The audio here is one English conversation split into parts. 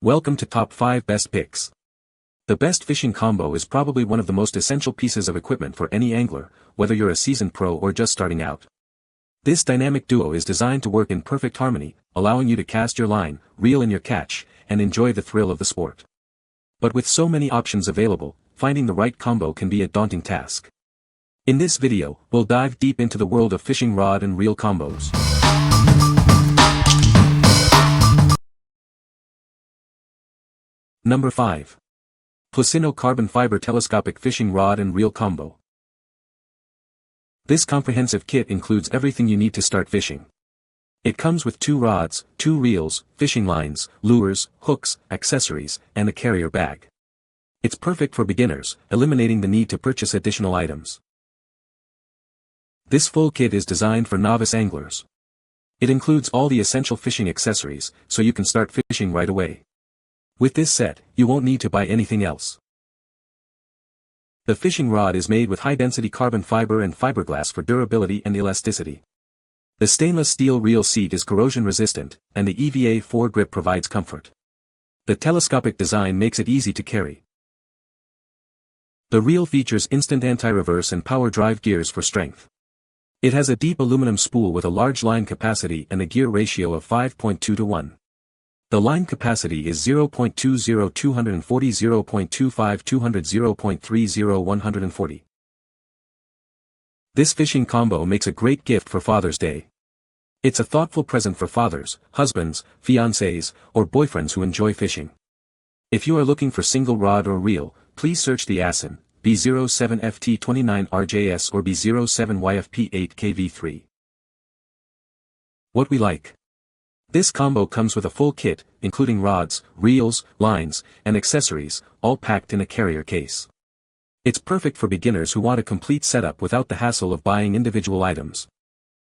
Welcome to Top 5 Best Picks. The best fishing combo is probably one of the most essential pieces of equipment for any angler, whether you're a seasoned pro or just starting out. This dynamic duo is designed to work in perfect harmony, allowing you to cast your line, reel in your catch, and enjoy the thrill of the sport. But with so many options available, finding the right combo can be a daunting task. In this video, we'll dive deep into the world of fishing rod and reel combos. Number 5. PLUSINNO Carbon Fiber Telescopic Fishing Rod and Reel Combo. This comprehensive kit includes everything you need to start fishing. It comes with 2 rods, 2 reels, fishing lines, lures, hooks, accessories, and a carrier bag. It's perfect for beginners, eliminating the need to purchase additional items. This full kit is designed for novice anglers. It includes all the essential fishing accessories, so you can start fishing right away. With this set, you won't need to buy anything else. The fishing rod is made with high-density carbon fiber and fiberglass for durability and elasticity. The stainless steel reel seat is corrosion-resistant, and the EVA foregrip provides comfort. The telescopic design makes it easy to carry. The reel features instant anti-reverse and power drive gears for strength. It has a deep aluminum spool with a large line capacity and a gear ratio of 5.2 to 1. The line capacity is 0.20 240 0.25 200 0.30 140. This fishing combo makes a great gift for Father's Day. It's a thoughtful present for fathers, husbands, fiancés, or boyfriends who enjoy fishing. If you are looking for single rod or reel, please search the ASIN, B07FT29RJS or B07YFP8KV3. What we like. This combo comes with a full kit, including rods, reels, lines, and accessories, all packed in a carrier case. It's perfect for beginners who want a complete setup without the hassle of buying individual items.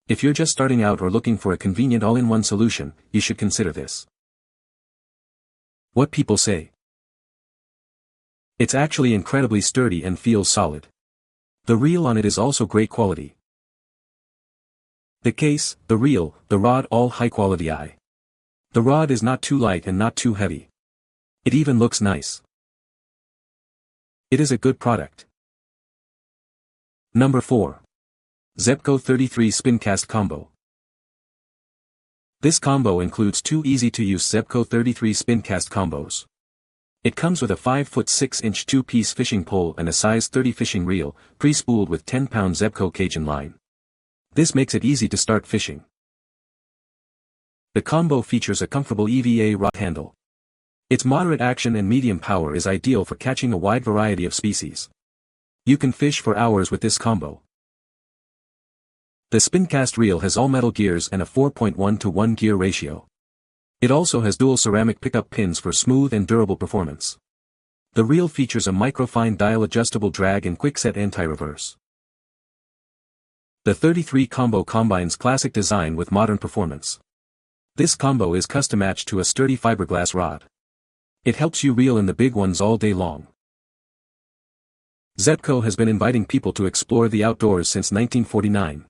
If you're just starting out or looking for a convenient all-in-one solution, you should consider this. What people say. It's actually incredibly sturdy and feels solid. The reel on it is also great quality. The case, the reel, the rod, all high quality. The rod is not too light and not too heavy. It even looks nice. It is a good product. Number 4. Zebco 33 Spincast Combo. This combo includes 2 easy-to-use Zebco 33 Spincast combos. It comes with a 5-foot 6-inch 2-piece fishing pole and a size 30 fishing reel, pre-spooled with 10-pound Zebco Cajun line. This makes it easy to start fishing. The combo features a comfortable EVA rod handle. Its moderate action and medium power is ideal for catching a wide variety of species. You can fish for hours with this combo. The Spincast reel has all-metal gears and a 4.1 to 1 gear ratio. It also has dual ceramic pickup pins for smooth and durable performance. The reel features a microfine dial adjustable drag and quickset anti-reverse. The 33 combo combines classic design with modern performance. This combo is custom-matched to a sturdy fiberglass rod. It helps you reel in the big ones all day long. Zebco has been inviting people to explore the outdoors since 1949.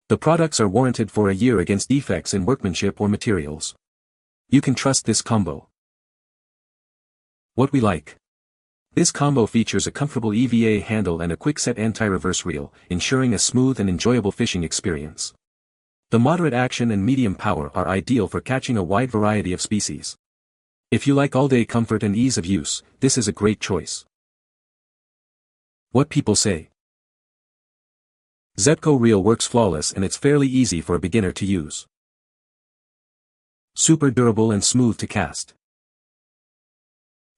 The products are warranted for a year against defects in workmanship or materials. You can trust this combo. What we like. This combo features a comfortable EVA handle and a quickset anti-reverse reel, ensuring a smooth and enjoyable fishing experience. The moderate action and medium power are ideal for catching a wide variety of species. If you like all-day comfort and ease of use, this is a great choice. What people say. Zebco reel works flawless and it's fairly easy for a beginner to use. Super durable and smooth to cast.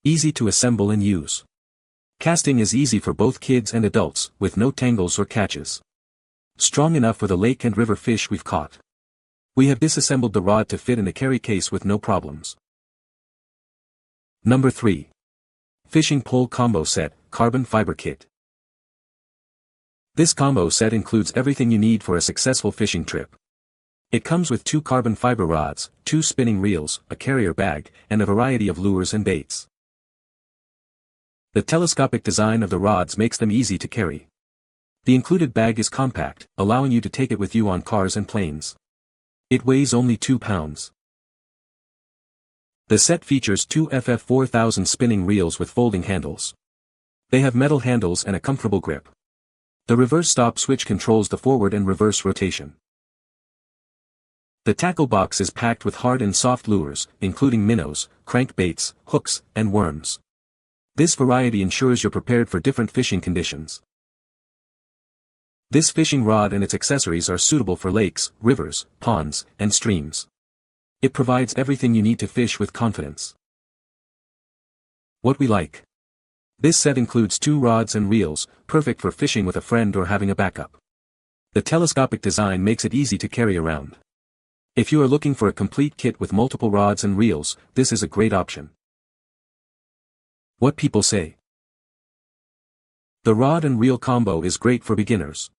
Easy to assemble and use. Casting is easy for both kids and adults, with no tangles or catches. Strong enough for the lake and river fish we've caught. We have disassembled the rod to fit in a carry case with no problems. Number 3. Fishing Pole Combo Set, Carbon Fiber Kit. This combo set includes everything you need for a successful fishing trip. It comes with 2 carbon fiber rods, 2 spinning reels, a carrier bag, and a variety of lures and baits. The telescopic design of the rods makes them easy to carry. The included bag is compact, allowing you to take it with you on cars and planes. It weighs only 2 pounds. The set features two FF4000 spinning reels with folding handles. They have metal handles and a comfortable grip. The reverse stop switch controls the forward and reverse rotation. The tackle box is packed with hard and soft lures, including minnows, crankbaits, hooks, and worms. This variety ensures you're prepared for different fishing conditions. This fishing rod and its accessories are suitable for lakes, rivers, ponds, and streams. It provides everything you need to fish with confidence. What we like. This set includes 2 rods and reels, perfect for fishing with a friend or having a backup. The telescopic design makes it easy to carry around. If you are looking for a complete kit with multiple rods and reels, this is a great option. What people say. The rod and reel combo is great for beginners.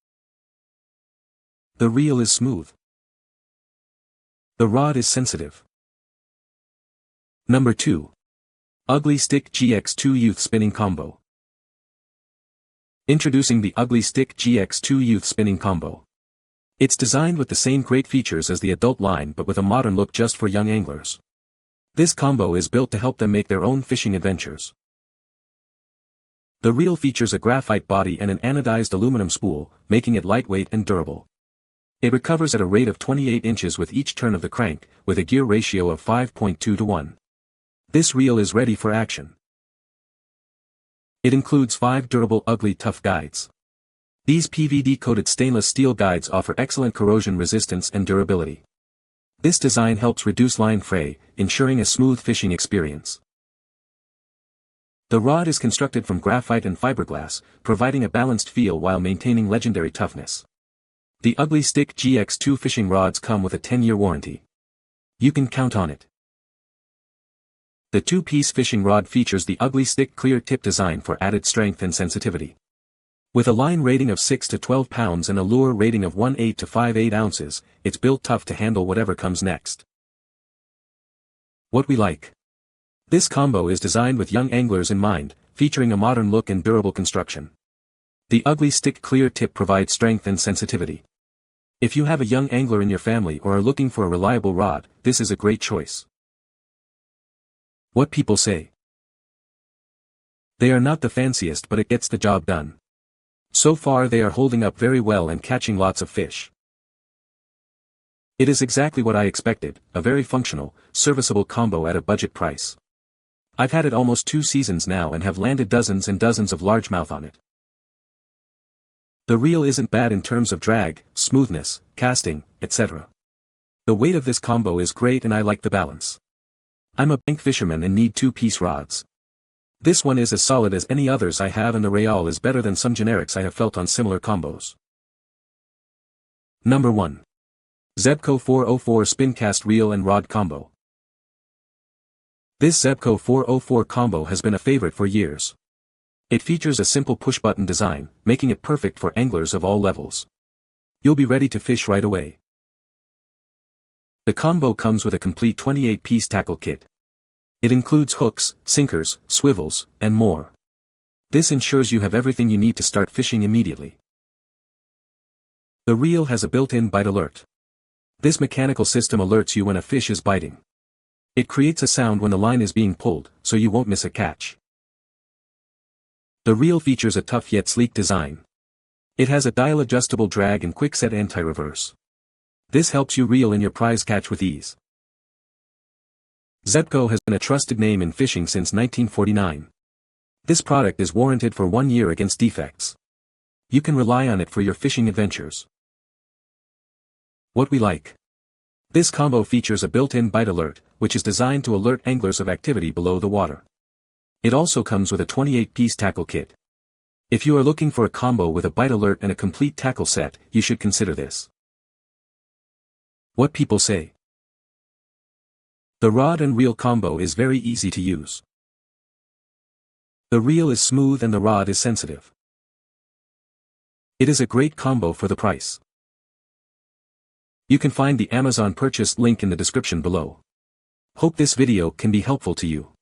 The reel is smooth. The rod is sensitive. Number 2. Ugly Stik GX2 Youth Spinning Combo. Introducing the Ugly Stik GX2 Youth Spinning Combo. It's designed with the same great features as the adult line but with a modern look just for young anglers. This combo is built to help them make their own fishing adventures. The reel features a graphite body and an anodized aluminum spool, making it lightweight and durable. It recovers at a rate of 28 inches with each turn of the crank, with a gear ratio of 5.2 to 1. This reel is ready for action. It includes 5 durable ugly tough guides. These PVD-coated stainless steel guides offer excellent corrosion resistance and durability. This design helps reduce line fray, ensuring a smooth fishing experience. The rod is constructed from graphite and fiberglass, providing a balanced feel while maintaining legendary toughness. The Ugly Stik GX2 fishing rods come with a 10-year warranty. You can count on it. The 2-piece fishing rod features the Ugly Stik clear tip design for added strength and sensitivity. With a line rating of 6 to 12 pounds and a lure rating of 1/8 to 5/8 ounces, it's built tough to handle whatever comes next. What we like. This combo is designed with young anglers in mind, featuring a modern look and durable construction. The Ugly Stik clear tip provides strength and sensitivity. If you have a young angler in your family or are looking for a reliable rod, this is a great choice. What people say. They are not the fanciest but it gets the job done. So far they are holding up very well and catching lots of fish. It is exactly what I expected, a very functional, serviceable combo at a budget price. I've had it almost 2 seasons now and have landed dozens and dozens of largemouth on it. The reel isn't bad in terms of drag, smoothness, casting, etc. The weight of this combo is great and I like the balance. I'm a bank fisherman and need 2-piece rods. This one is as solid as any others I have and the Real is better than some generics I have felt on similar combos. Number 1. Zebco 404 Spincast Reel and Rod Combo. This Zebco 404 combo has been a favorite for years. It features a simple push-button design, making it perfect for anglers of all levels. You'll be ready to fish right away. The combo comes with a complete 28-piece tackle kit. It includes hooks, sinkers, swivels, and more. This ensures you have everything you need to start fishing immediately. The reel has a built-in bite alert. This mechanical system alerts you when a fish is biting. It creates a sound when the line is being pulled, so you won't miss a catch. The reel features a tough yet sleek design. It has a dial-adjustable drag and quick-set anti-reverse. This helps you reel in your prize catch with ease. Zebco has been a trusted name in fishing since 1949. This product is warranted for 1 year against defects. You can rely on it for your fishing adventures. What we like. This combo features a built-in bite alert, which is designed to alert anglers of activity below the water. It also comes with a 28-piece tackle kit. If you are looking for a combo with a bite alert and a complete tackle set, you should consider this. What people say. The rod and reel combo is very easy to use. The reel is smooth and the rod is sensitive. It is a great combo for the price. You can find the Amazon purchase link in the description below. Hope this video can be helpful to you.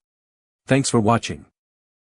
Thanks for watching.